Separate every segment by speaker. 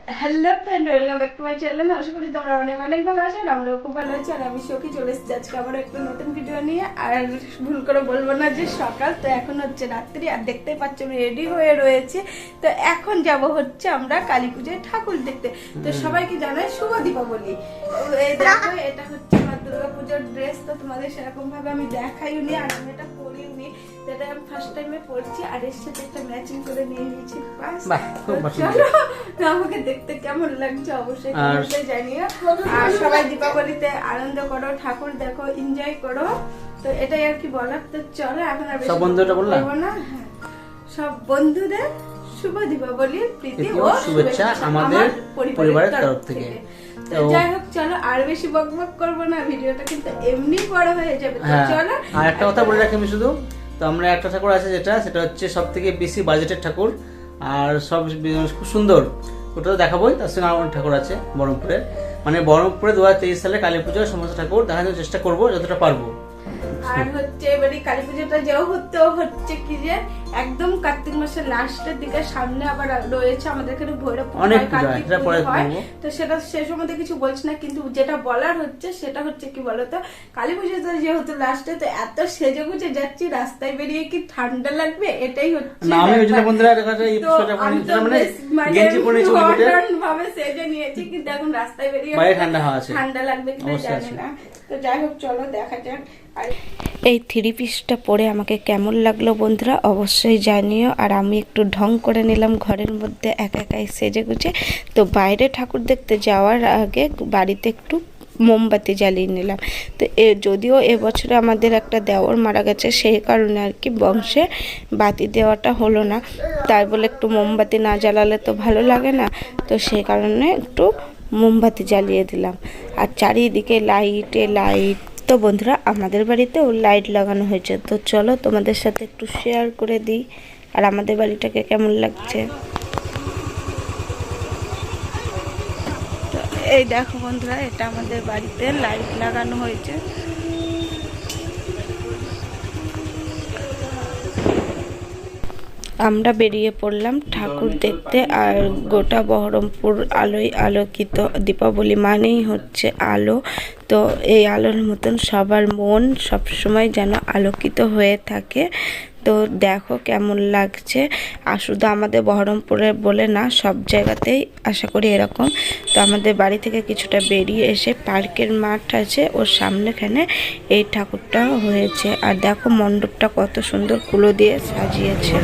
Speaker 1: Hello friend, welcome back to my channel. আশা করি তোমরা অনেক অনেক ভালো আছো। আমরাও খুব ভালো আছি। আর আমি সখী চলে এসেছি আজকে আবার একটা নতুন ভিডিও নিয়ে। আর ভুল করে বলবো না যে সকাল, তো এখন হচ্ছে রাত্রি। আর দেখতেই পাচ্ছ আমি রেডি হয়ে রয়েছি। তো এখন যাব হচ্ছে আমরা কালী পুজোয় ঠাকুর দেখতে। তো সবাইকে জানাই শুভ দীপাবলি। এই দেখো, এটা হচ্ছে আমার দুর্গা পুজোর ড্রেস। তো তোমাদের সেরকম ভাবে আমি দেখাইনি, আর আমি এটা পরিনি। এটা আমি ফার্স্ট টাইমে পরছি, আর এর সাথে একটা ম্যাচিং করে নিয়ে নিয়েছি। চলো, আমাকে দেখতে কেমন লাগছে অবশ্যই কমেন্টে জানিও। আর সবাই দীপাবলিতে আনন্দ করো, ঠাকুর দেখো, এনজয় করো। তো এটাই আর কি বলার। তো চলো এখন আর
Speaker 2: সব বন্ধুরা বললাম
Speaker 1: না। হ্যাঁ, সব বন্ধুদের শুভ দীপাবলির প্রীতি ও শুভেচ্ছা
Speaker 2: আমাদের পরিবারের তরফ থেকে।
Speaker 1: যাই হোক, চলো আর বেশি বকবক করবো না, ভিডিওটা কিন্তু এমনি বড় হয়ে যাবে। তো চলো।
Speaker 2: আর একটা কথা বলে রাখি আমি শুধু, তো আমরা একটা ঠাকুর আছে সেটা হচ্ছে সব থেকে বেশি বাজেটের ঠাকুর, আর সব খুব সুন্দর, ওটা তো দেখাবোই। তার সঙ্গে আমার ঠাকুর আছে বহরমপুরে, মানে বহরমপুরে 2023 সালে কালী পুজোর সমস্ত ঠাকুর দেখানোর চেষ্টা করবো যতটা পারবো।
Speaker 1: আর হচ্ছে এবারে কালী পুজোটা যেহেতু হচ্ছে কি যে একদম কার্তিক মাসের লাস্টের দিকে, সামনে আবার রয়েছে আমাদের এখানে ভৈরব কার্তিক হয়। তো সেটা সে সম্বন্ধে কিছু বলছি না, কিন্তু যেটা বলার হচ্ছে সেটা হচ্ছে কি বলতো, কালী পুজোটা যেহেতু লাস্টে, তো এত সেজে গুজে যাচ্ছি, রাস্তায় বেরিয়ে কি ঠান্ডা লাগবে, এটাই হচ্ছে
Speaker 2: না। আমি ওই জন্য বন্ধুরা
Speaker 1: ভাবে সেজে নিয়েছি, কিন্তু এখন রাস্তায় বেরিয়ে ঠান্ডা লাগবে কিনা জানি না। তো যাই হোক, চলো দেখা যাক। আর এই থ্রি পিসটা পরে আমাকে কেমন লাগলো বন্ধুরা অবশ্যই জানিও। আর আমি একটু ঢং করে নিলাম ঘরের মধ্যে একা একাই সেজে গুজে। তো বাইরে ঠাকুর দেখতে যাওয়ার আগে বাড়িতে একটু মোমবাতি জ্বালিয়ে নিলাম। তো যদিও এবছরে আমাদের একটা দেওর মারা গেছে, সেই কারণে আর কি বংশে বাতি দেওয়াটা হলো না। তাই বলে একটু মোমবাতি না জ্বালালে তো ভালো লাগে না। তো সেই কারণে একটু মোমবাতি জ্বালিয়ে দিলাম। আর চারিদিকে লাইটে লাইট। তো বন্ধুরা, আমাদের বাড়িতেও লাইট লাগানো হয়েছে। তো চলো তোমাদের সাথে একটু শেয়ার করে দিই আর আমাদের বাড়িটাকে কেমন লাগছে। এই দেখো বন্ধুরা, এটা আমাদের বাড়িতে লাইট লাগানো হয়েছে। আমরা বেরিয়ে পড়লাম ঠাকুর দেখতে। আর গোটা বহরমপুর আলোয় আলোকিত। দীপাবলি মানেই হচ্ছে আলো। তো এই আলোর মতন সবার মন সবসময় যেন আলোকিত হয়ে থাকে। তো দেখো কেমন লাগছে। আর শুধু আমাদের বহরমপুরে বলে না, সব জায়গাতেই আশা করি এরকম। তো আমাদের বাড়ি থেকে কিছুটা বেরিয়ে এসে পার্কের মাঠ আছে, ওর সামনেখানে এই ঠাকুরটা হয়েছে। আর দেখো মণ্ডপটা কত সুন্দর কুলো দিয়ে সাজিয়েছে।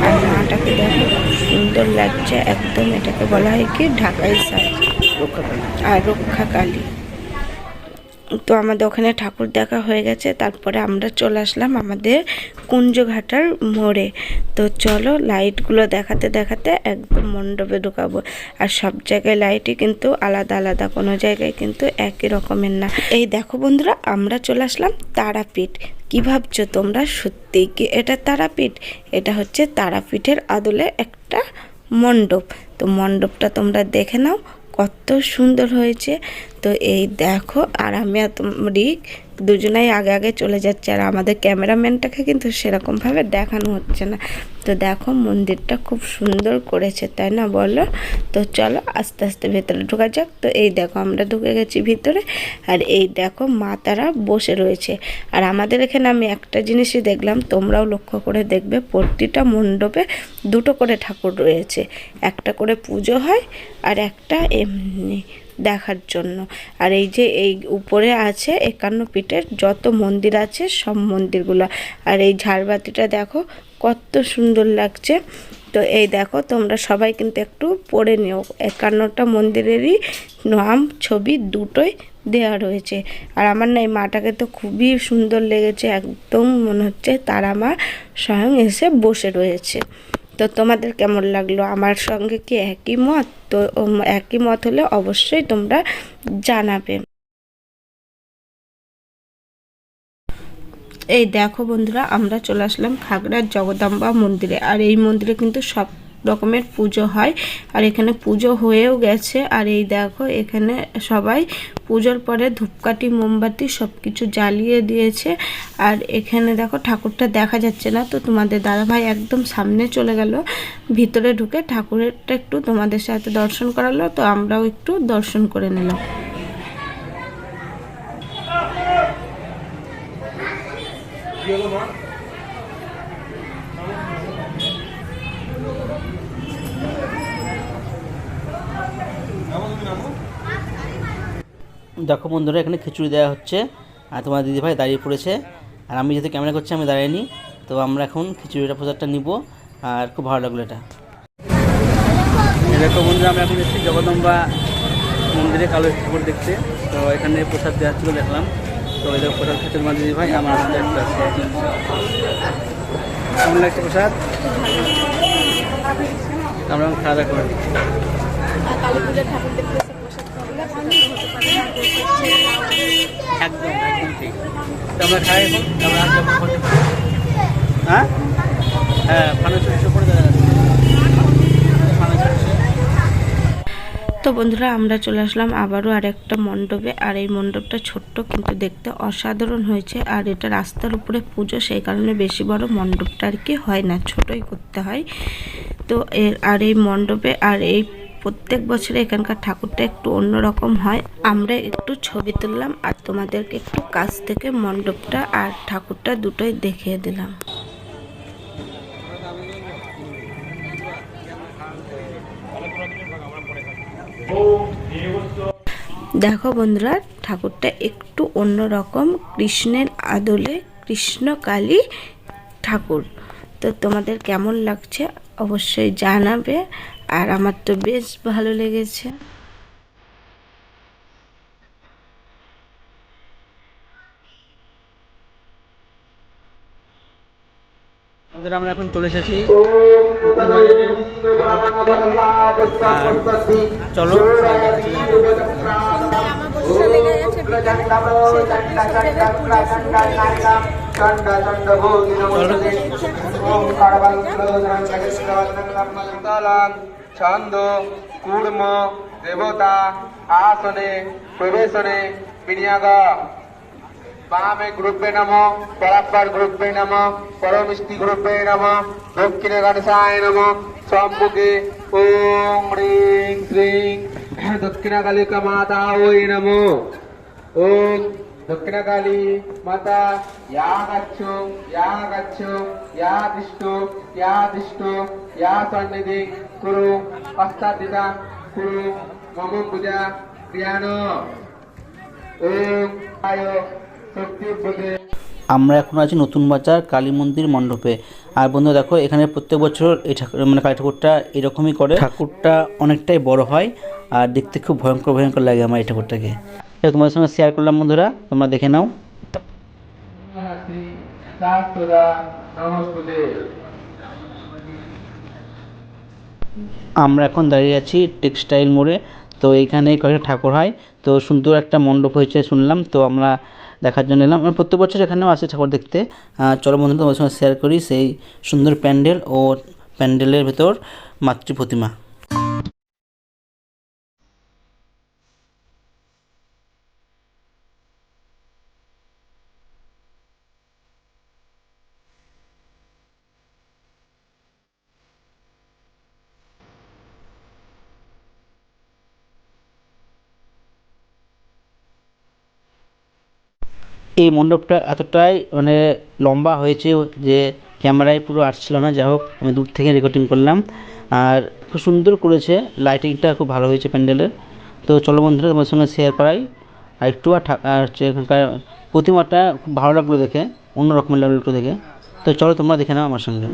Speaker 1: আর মাটাকে দেখো খুব সুন্দর লাগছে একদম। এটাকে বলা হয় কি ঢাকাই সাজ আর রক্ষা কালী। তো আমাদের ওখানে ঠাকুর দেখা হয়ে গেছে। তারপরে আমরা চলে আসলাম আমাদের কুঞ্জঘাটার মোড়ে। তো চলো লাইটগুলো দেখাতে দেখাতে একদম মণ্ডপে ঢুকাবো। আর সব জায়গায় লাইটই কিন্তু আলাদা আলাদা, কোনো জায়গায় কিন্তু একই রকমের না। এই দেখো বন্ধুরা, আমরা চলে আসলাম তারাপীঠ। কি ভাবছো তোমরা? সত্যিই কি এটা তারাপীঠ? এটা হচ্ছে তারাপীঠের আদলে একটা মণ্ডপ। তো মণ্ডপটা তোমরা দেখে নাও কত সুন্দর হয়েছে। তো এই দেখো, আর আমি আর রিক দুজনেই আগে আগে চলে যাচ্ছে। আর আমাদের ক্যামেরাম্যানটাকে কিন্তু সেরকমভাবে দেখানো হচ্ছে না। তো দেখো মন্দিরটা খুব সুন্দর করেছে, তাই না বলো? তো চলো আস্তে আস্তে ভেতরে ঢোকা যাক। তো এই দেখো আমরা ঢুকে গেছি ভিতরে। আর এই দেখো মা তারা বসে রয়েছে। আর আমাদের এখানে আমি একটা জিনিসই দেখলাম, তোমরাও লক্ষ্য করে দেখবে, প্রতিটা মণ্ডপে দুটো করে ঠাকুর রয়েছে। একটা করে পুজো হয় আর একটা এমনি দেখার জন্য। আর এই যে এই উপরে আছে 51 পীঠের যত মন্দির আছে সব মন্দিরগুলো। আর এই ঝাড়বাতিটা দেখো কত সুন্দর লাগছে। তো এই দেখো তোমরা সবাই কিন্তু একটু পড়ে নিও, 51টা মন্দিরেরই নাম ছবি দুটোই দেওয়া রয়েছে। আর আমার না এই মাটাকে তো খুবই সুন্দর লেগেছে, একদম মনে হচ্ছে তারা মা স্বয়ং এসে বসে রয়েছে। তো তোমাদের কেমন লাগলো? আমার সঙ্গে কি একই মত? তো একই মত হলে অবশ্যই তোমরা জানাবে। এই দেখো বন্ধুরা, আমরা চলে আসলাম খাগড়ার জগদম্বা মন্দিরে। আর এই মন্দিরে কিন্তু সব রকমের পুজো হয়। আর এখানে পুজো হয়েও গেছে। আর এই দেখো এখানে সবাই পুজোর পরে ধূপকাঠি মোমবাতি সব কিছু জ্বালিয়ে দিয়েছে। আর এখানে দেখো ঠাকুরটা দেখা যাচ্ছে না, তো তোমাদের দাদাভাই একদম সামনে চলে গেল, ভিতরে ঢুকে ঠাকুরেরটা একটু তোমাদের সাথে দর্শন করালো, তো আমরাও একটু দর্শন করে নিলাম।
Speaker 2: দেখো বন্ধুরা, এখানে খিচুড়ি দেওয়া হচ্ছে আর তোমার দিদিভাই দাঁড়িয়ে পড়েছে, আর আমি যেহেতু ক্যামেরা করছি আমি দাঁড়িয়ে। তো আমরা এখন খিচুড়িটা প্রসাদটা নিব, আর খুব ভালো লাগলো এটা। দেখো বন্ধুরা, আমরা এখন এসেছি জগদম্বা মন্দিরে কালো ঠাকুর দেখতে। তো এখানে প্রসাদ দেওয়া ছিল দেখলাম। তো এই দেখো প্রসাদ খেতে তোমার দিদিভাই, আমার হাতে একটা আছে। কেমন লাগছে প্রসাদ? আমরা এখন খাওয়া দাওয়া করে নিচ্ছি। একদম একদম ঠিক। তো আমরা খাই এখন, আমরা হ্যাঁ হ্যাঁ ফানুস করে দেখা যাচ্ছে।
Speaker 1: তো বন্ধুরা, আমরা চলে আসলাম আবারও আরেকটা মণ্ডপে। আর এই মণ্ডপটা ছোট্ট কিন্তু দেখতে অসাধারণ হয়েছে। আর এটা রাস্তার উপরে পুজো, সেই কারণে বেশি বড় মণ্ডপটা আর কি হয় না, ছোটই করতে হয়। তো এই মণ্ডপে আর এই প্রত্যেক বছরে এখানকার ঠাকুরটা একটু অন্যরকম হয়। আমরা একটু ছবি তুললাম আর তোমাদেরকে একটু কাছ থেকে মণ্ডপটা আর ঠাকুরটা দুটোই দেখিয়ে দিলাম। দেখো বন্ধুরা, ঠাকুরটা একটু অন্যরকম, কৃষ্ণের আদলে কৃষ্ণকালী ঠাকুর। তো তোমাদের কেমন লাগছে অবশ্যই জানাবে। আর আমার তো বেশ ভালো লেগেছে।
Speaker 2: আমরা এখন চলে এসেছি। চলো
Speaker 3: ছন্দ কূর্ম দেবতা আসনে প্রবেশনে বিনিয়োগ বামে গ্রুপে নম পরাপর গ্রুপে নম পরমিষ্টি গ্রুপে নম দক্ষিণে গণেশায় নম সম্মুখে ওম হ্রিং শ্রীং দক্ষিণাকালিকা মাতা ওই নমো ওম দক্ষিণাকালী মাতা ইয়া গচ্ছো ইয়া দিষ্ট ইয়া সন্নিধি কুরু পশ্চাদিতা কুরু মম পূজা ক্রিয়ান ওম আয় শক্তি বুদ্ধে।
Speaker 2: আমরা এখন আছি নতুন বাজার কালী মন্দির মণ্ডপে। আর বন্ধু দেখো, এখানে প্রত্যেক বছর এই ঠাকুর মানে কালী ঠাকুরটা এরকমই করে। ঠাকুরটা অনেকটাই বড় হয় আর দেখতে খুব ভয়ঙ্কর ভয়ঙ্কর লাগে আমার এই ঠাকুরটাকে। তোমাদের সঙ্গে শেয়ার করলাম বন্ধুরা, তোমরা দেখে নাও। আমরা এখন দাঁড়িয়ে আছি টেক্সটাইল মোড়ে। তো এইখানে কয়েকটা ঠাকুর হয়, তো সুন্দর একটা মণ্ডপ হয়েছে শুনলাম। তো আমরা দেখার জন্য এলাম। আমরা প্রত্যেক বছর এখানেও আসি ঠাকুর দেখতে। চলো বন্ধু, তোমাদের সঙ্গে শেয়ার করি সেই সুন্দর প্যান্ডেল ও প্যান্ডেলের ভেতর মাতৃ প্রতিমা। এই মণ্ডপটা এতটাই মানে লম্বা হয়েছে যে ক্যামেরায় পুরো আসছিল না। যাই হোক, আমি দূর থেকে রেকর্ডিং করলাম। আর খুব সুন্দর করেছে, লাইটিংটা খুব ভালো হয়েছে প্যান্ডেলের। তো চলো বন্ধুরা, তোমার সঙ্গে শেয়ার করাই আর একটু। আর হচ্ছে এখানকার প্রতিমাটা খুব ভালো লাগলো দেখে, অন্য রকমের লাগলো একটু দেখে। তো চলো তোমরা দেখে নাও আমার সঙ্গে।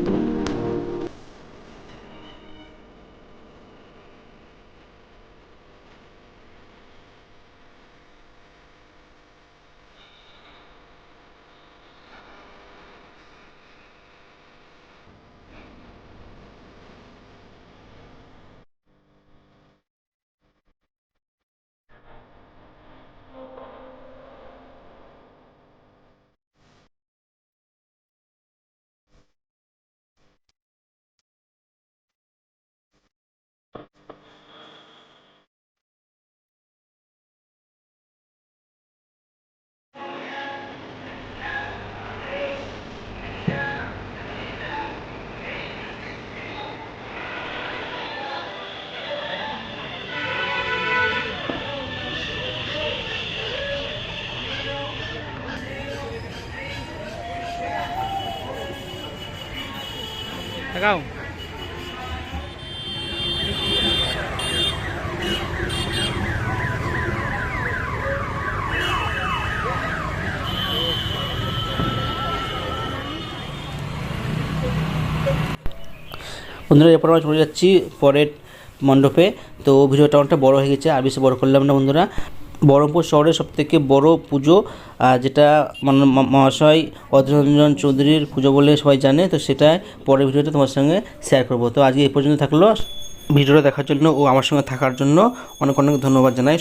Speaker 2: দেখাও। বন্ধুরা এরপর আমরা চলে যাচ্ছি পরের মণ্ডপে। তো ভিডিওটা অনেকটা বড় হয়ে গেছে, আর বেশি বড় করলাম না বন্ধুরা। বহরমপুর শহরের সবথেকে বড় পুজো, যেটা মহাশয় অধীররঞ্জন চৌধুরীর পুজো বলে সবাই জানে, তো সেটা পরের ভিডিওতে তোমার সঙ্গে শেয়ার করব। তো আজকে এই পর্যন্ত থাকলো। ভিডিওটা দেখার জন্য ও আমার সঙ্গে থাকার জন্য অনেক অনেক ধন্যবাদ জানাই।